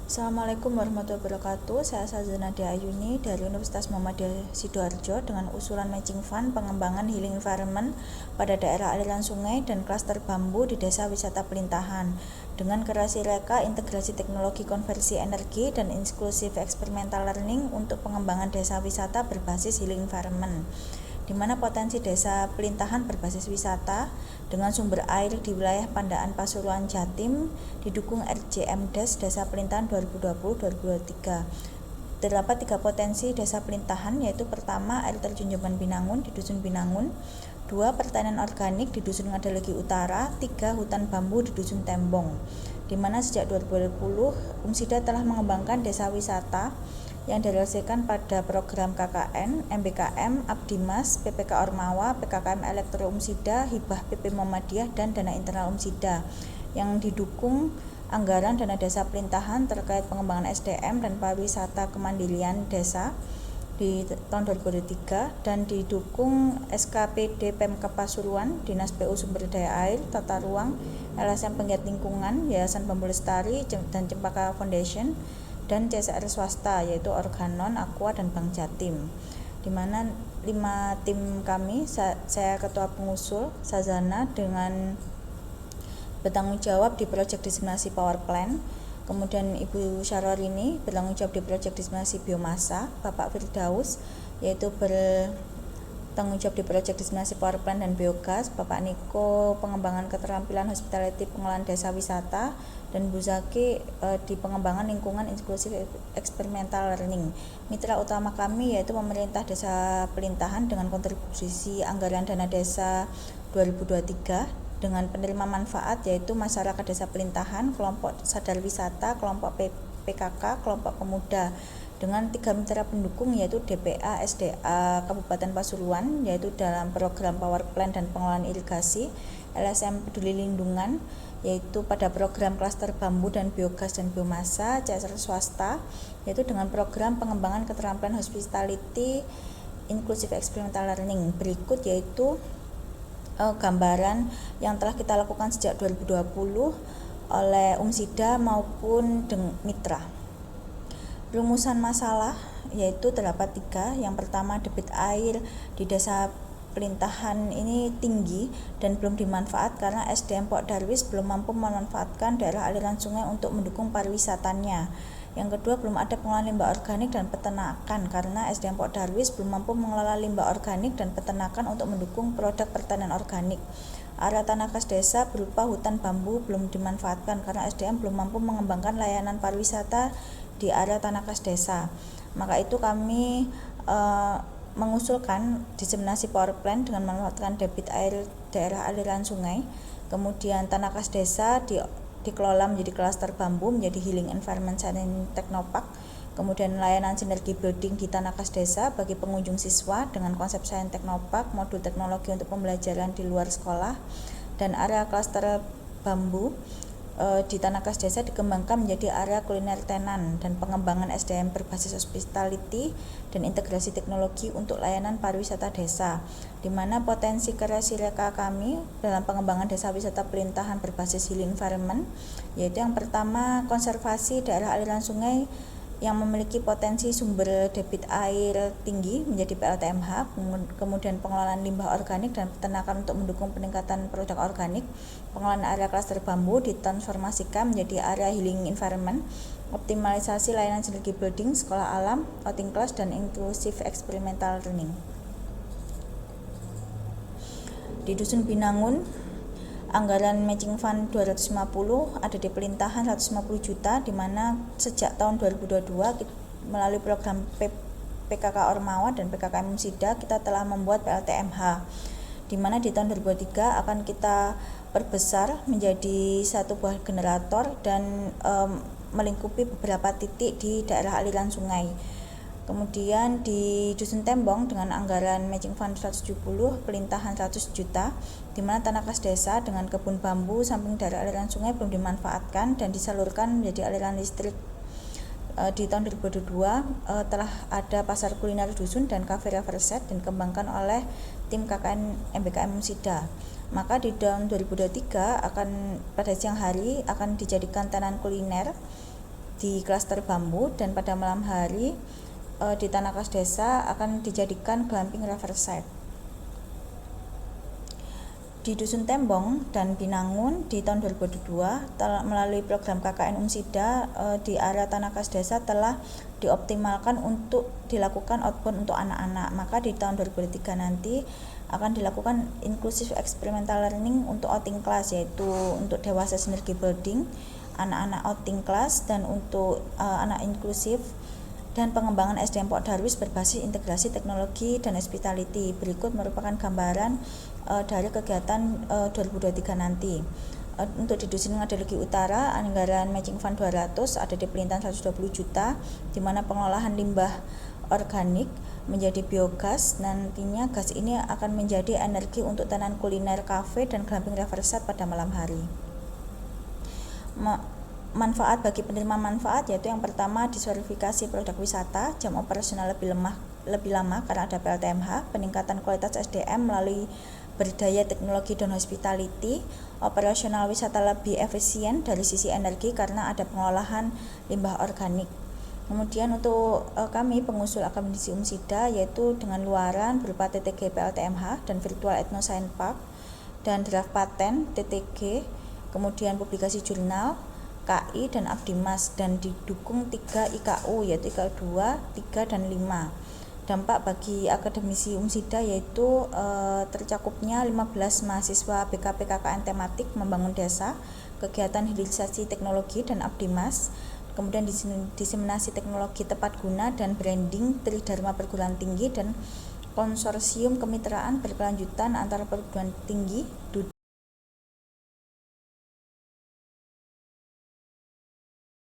Assalamualaikum warahmatullahi wabarakatuh. Saya Sazana Ayuni dari Universitas Muhammadiyah Sidoarjo dengan usulan matching fund pengembangan healing environment pada daerah aliran sungai dan klaster bambu di Desa Wisata Pelintahan dengan kreasi reka integrasi teknologi konversi energi dan inklusif experimental learning untuk pengembangan desa wisata berbasis healing environment, di mana potensi desa Pelintahan berbasis wisata dengan sumber air di wilayah Pandaan Pasuruan Jatim didukung RJMDes Desa Pelintahan 2020-2023. Terdapat 3 potensi desa Pelintahan, yaitu pertama air terjun Jamban Binangun di Dusun Binangun, 2 pertanian organik di Dusun Ngadalegi Utara, 3 hutan bambu di Dusun Tembong, di mana sejak 2020 Umsida telah mengembangkan desa wisata yang direalisasikan pada program KKN, MBKM, Abdimas, PPK Ormawa, PKKM Elektro Umsida, Hibah PP Muhammadiyah, dan dana internal Umsida yang didukung anggaran dana desa Pelintahan terkait pengembangan SDM dan pariwisata kemandirian desa di tahun 2023 dan didukung SKPD Pemkab Pasuruan, Dinas PU Sumber Daya Air, Tata Ruang, LSM Penggiat Lingkungan, Yayasan Bambu Lestari dan Cempaka Foundation, dan CSR swasta yaitu Organon, Aqua, dan Bank Jatim, di mana 5 tim kami, saya ketua pengusul Sazana dengan bertanggung jawab di proyek diseminasi power plant, kemudian Ibu Syarwarini bertanggung jawab di proyek diseminasi biomasa, Bapak Firdaus yaitu bertanggung jawab di proyek diseminasi power plant dan biogas, Bapak Niko pengembangan keterampilan hospitality pengelolaan desa wisata, dan Bu Zaki di pengembangan lingkungan inklusif eksperimental learning. Mitra utama kami yaitu pemerintah Desa Pelintahan dengan kontribusi anggaran dana desa 2023 dengan penerima manfaat yaitu masyarakat Desa Pelintahan, kelompok sadar wisata, kelompok PKK, kelompok pemuda, dengan 3 mitra pendukung yaitu DPA, SDA Kabupaten Pasuruan yaitu dalam program power plant dan pengelolaan irigasi, LSM Peduli Lindungan yaitu pada program klaster bambu dan biogas dan biomasa, CSR swasta yaitu dengan program pengembangan keterampilan hospitality inclusive experimental learning. Berikut yaitu gambaran yang telah kita lakukan sejak 2020 oleh Umsida maupun mitra. Rumusan masalah yaitu terdapat 3. Yang pertama, debit air di Desa Pelintahan ini tinggi dan belum dimanfaat karena SDM Pok Darwis belum mampu memanfaatkan daerah aliran sungai untuk mendukung pariwisatanya. Yang kedua, belum ada pengelolaan limbah organik dan peternakan karena SDM Pok Darwis belum mampu mengelola limbah organik dan peternakan untuk mendukung produk pertanian organik. Area tanah kas desa berupa hutan bambu belum dimanfaatkan karena SDM belum mampu mengembangkan layanan pariwisata di area tanah kas desa. Maka itu kami mengusulkan diseminasi power plant dengan memanfaatkan debit air daerah aliran sungai, kemudian tanah kas desa dikelola menjadi klaster bambu menjadi healing environment and technopark, kemudian layanan sinergi building di tanah kas desa bagi pengunjung siswa dengan konsep science technopark, modul teknologi untuk pembelajaran di luar sekolah, dan area klaster bambu di tanah kas desa dikembangkan menjadi area kuliner tenan dan pengembangan SDM berbasis hospitality dan integrasi teknologi untuk layanan pariwisata desa, di mana potensi kreasi reka kami dalam pengembangan desa wisata Pelintahan berbasis healing environment yaitu yang pertama, konservasi daerah aliran sungai yang memiliki potensi sumber debit air tinggi menjadi PLTMH, kemudian pengelolaan limbah organik dan peternakan untuk mendukung peningkatan produk organik, pengelolaan area klaster bambu ditransformasikan menjadi area healing environment, optimalisasi layanan sinergi building, sekolah alam, outing class, dan inclusive experimental learning. Di Dusun Binangun, anggaran matching fund 250 ada di Pelintahan 150 juta, di mana sejak tahun 2022 melalui program PKK Ormawa dan PKKM Umsida kita telah membuat PLTMH, di mana di tahun 2023 akan kita perbesar menjadi 1 buah generator dan melingkupi beberapa titik di daerah aliran sungai. Kemudian di Dusun Tembong dengan anggaran matching fund 170, Pelintahan 100 juta, di mana tanah kas desa dengan kebun bambu samping daerah aliran sungai belum dimanfaatkan dan disalurkan menjadi aliran listrik. Di tahun 2022 telah ada pasar kuliner dusun dan kafe Riverset dan dikembangkan oleh tim KKN MBKM Umsida. Maka di tahun 2023 pada siang hari akan dijadikan tenan kuliner di klaster bambu, dan pada malam hari di Tanah Kas Desa akan dijadikan glamping riverside. Di Dusun Tembong dan Binangun di tahun 2022 melalui program KKN Umsida di area Tanah Kas Desa telah dioptimalkan untuk dilakukan outbound untuk anak-anak. Maka di tahun 2023 nanti akan dilakukan inclusive experimental learning untuk outing class, yaitu untuk dewasa synergy building, anak-anak outing class, dan untuk anak inklusif dan pengembangan SDM Pok Darwis berbasis integrasi teknologi dan hospitality. Berikut merupakan gambaran dari kegiatan 2023 nanti. Untuk di Dusun Ngadeluki Utara, anggaran matching fund 200 ada di pelintasan 120 juta, di mana pengolahan limbah organik menjadi biogas. Nantinya gas ini akan menjadi energi untuk tenan kuliner, kafe, dan glamping riverside pada malam hari. Manfaat bagi penerima manfaat yaitu yang pertama, diserifikasi produk wisata, jam operasional lebih lama karena ada PLTMH, peningkatan kualitas SDM melalui berdaya teknologi dan hospitality, operasional wisata lebih efisien dari sisi energi karena ada pengolahan limbah organik. Kemudian untuk kami pengusul Akademisi Umsida, yaitu dengan luaran berupa TTG PLTMH dan Virtual Ethno Science Park dan draft paten TTG, kemudian publikasi jurnal KI dan Abdimas, dan didukung 3 IKU yaitu IKU 2, 3, dan 5. Dampak bagi Akademisi Umsida yaitu tercakupnya 15 mahasiswa BKP KKN tematik membangun desa, kegiatan hilirisasi teknologi dan Abdimas, kemudian diseminasi teknologi tepat guna dan branding Tridharma perguruan tinggi, dan konsorsium kemitraan berkelanjutan antara perguruan tinggi